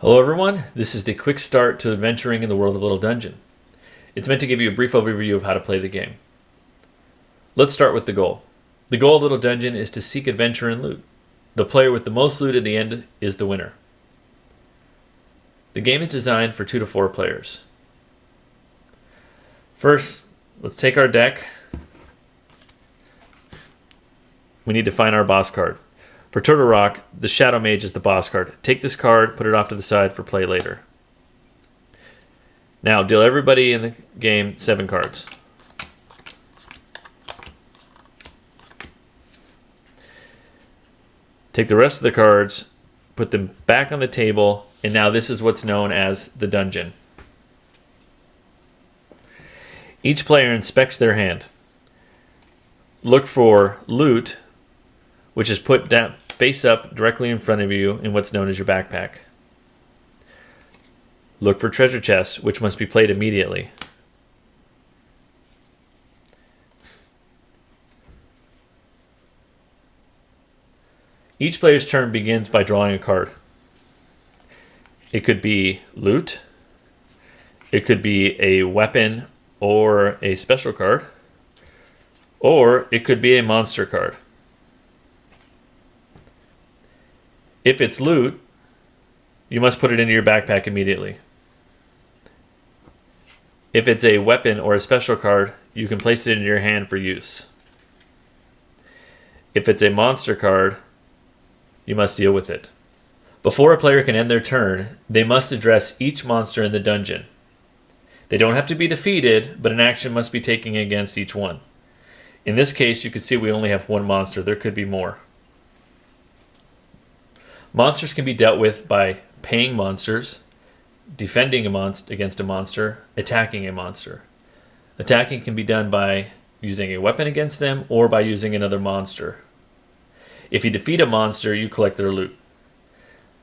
Hello everyone, this is the quick start to adventuring in the world of Little Dungeon. It's meant to give you a brief overview of how to play the game. Let's start with the goal. The goal of Little Dungeon is to seek adventure and loot. The player with the most loot at the end is the winner. The game is designed for 2 to 4 players. First, let's take our deck. We need to find our boss card. For Turtle Rock, the Shadow Mage is the boss card. Take this card, put it off to the side for play later. Now, deal everybody in the game 7 cards. Take the rest of the cards, put them back on the table, and now this is what's known as the dungeon. Each player inspects their hand. Look for loot, which is put down face up directly in front of you in what's known as your backpack. Look for treasure chests, which must be played immediately. Each player's turn begins by drawing a card. It could be loot, it could be a weapon or a special card, or it could be a monster card. If it's loot, you must put it into your backpack immediately. If it's a weapon or a special card, you can place it in your hand for use. If it's a monster card, you must deal with it. Before a player can end their turn, they must address each monster in the dungeon. They don't have to be defeated, but an action must be taken against each one. In this case, you can see we only have 1 monster. There could be more. Monsters can be dealt with by paying monsters, defending against a monster, attacking a monster. Attacking can be done by using a weapon against them or by using another monster. If you defeat a monster, you collect their loot.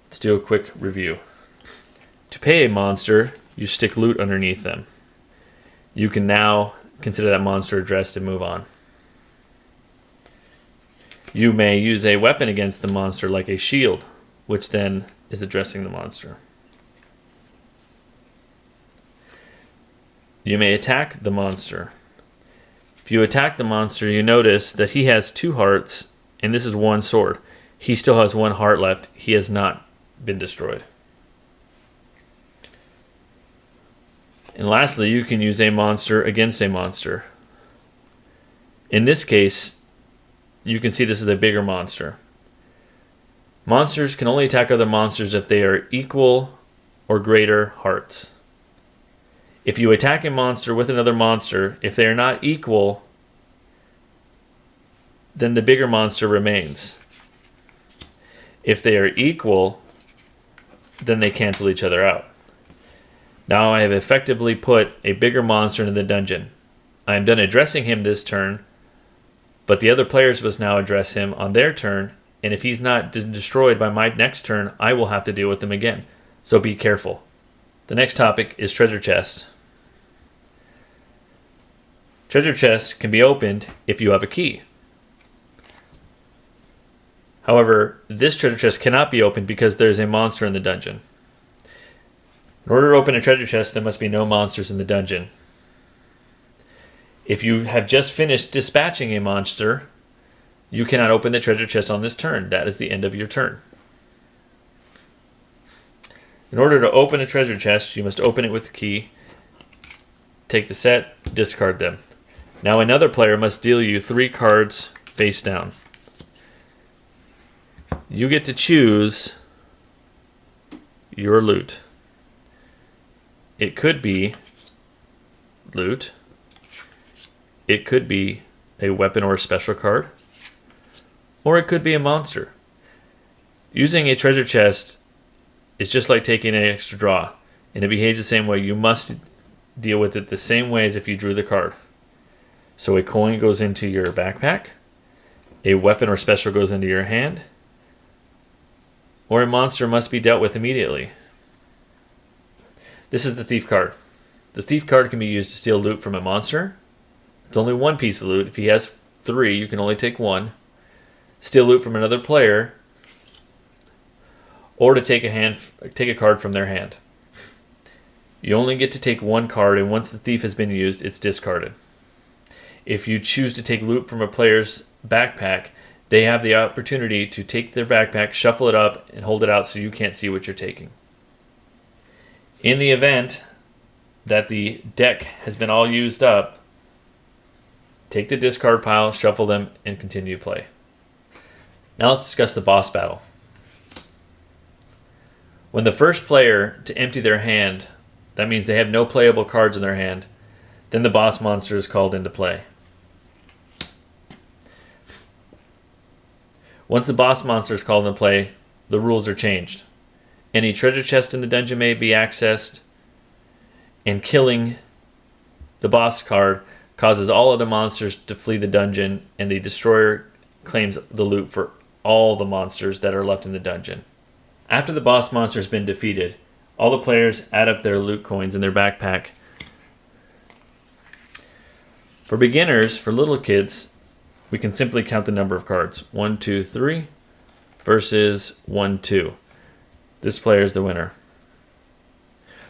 Let's do a quick review. To pay a monster, you stick loot underneath them. You can now consider that monster addressed and move on. You may use a weapon against the monster like a shield, which then is addressing the monster. You may attack the monster. If you attack the monster, you notice that he has 2 hearts, and this is 1 sword. He still has 1 heart left. He has not been destroyed. And lastly, you can use a monster against a monster. In this case, you can see this is a bigger monster. Monsters can only attack other monsters if they are equal or greater hearts. If you attack a monster with another monster, if they are not equal, then the bigger monster remains. If they are equal, then they cancel each other out. Now I have effectively put a bigger monster into the dungeon. I am done addressing him this turn, but the other players must now address him on their turn, and if he's not destroyed by my next turn, I will have to deal with him again. So be careful. The next topic is treasure chests. Treasure chests can be opened if you have a key. However, this treasure chest cannot be opened because there is a monster in the dungeon. In order to open a treasure chest, there must be no monsters in the dungeon. If you have just finished dispatching a monster, you cannot open the treasure chest on this turn. That is the end of your turn. In order to open a treasure chest, you must open it with a key, take the set, discard them. Now another player must deal you 3 cards face down. You get to choose your loot. It could be loot. It could be a weapon or a special card. Or it could be a monster. Using a treasure chest is just like taking an extra draw, and it behaves the same way. You must deal with it the same way as if you drew the card. So a coin goes into your backpack, a weapon or special goes into your hand, or a monster must be dealt with immediately. This is the thief card. The thief card can be used to steal loot from a monster. It's only 1 piece of loot. If he has 3, you can only take 1. Steal loot from another player, or to take a card from their hand. You only get to take one card, and once the thief has been used, it's discarded. If you choose to take loot from a player's backpack, they have the opportunity to take their backpack, shuffle it up, and hold it out so you can't see what you're taking. In the event that the deck has been all used up, take the discard pile, shuffle them, and continue to play. Now let's discuss the boss battle. When the first player to empty their hand, that means they have no playable cards in their hand, then the boss monster is called into play. Once the boss monster is called into play, the rules are changed. Any treasure chest in the dungeon may be accessed, and killing the boss card causes all other monsters to flee the dungeon, and the destroyer claims the loot for all the monsters that are left in the dungeon. After the boss monster has been defeated, all the players add up their loot coins in their backpack. For beginners, for little kids, we can simply count the number of cards. 1, 2, 3 versus 1, 2. This player is the winner.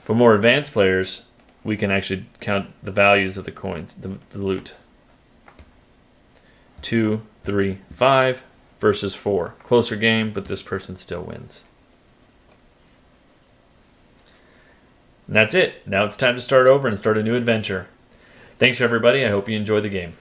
For more advanced players, we can actually count the values of the coins, the loot. 2, 3, 5 versus 4. Closer game, but this person still wins. And that's it. Now it's time to start over and start a new adventure. Thanks, everybody. I hope you enjoy the game.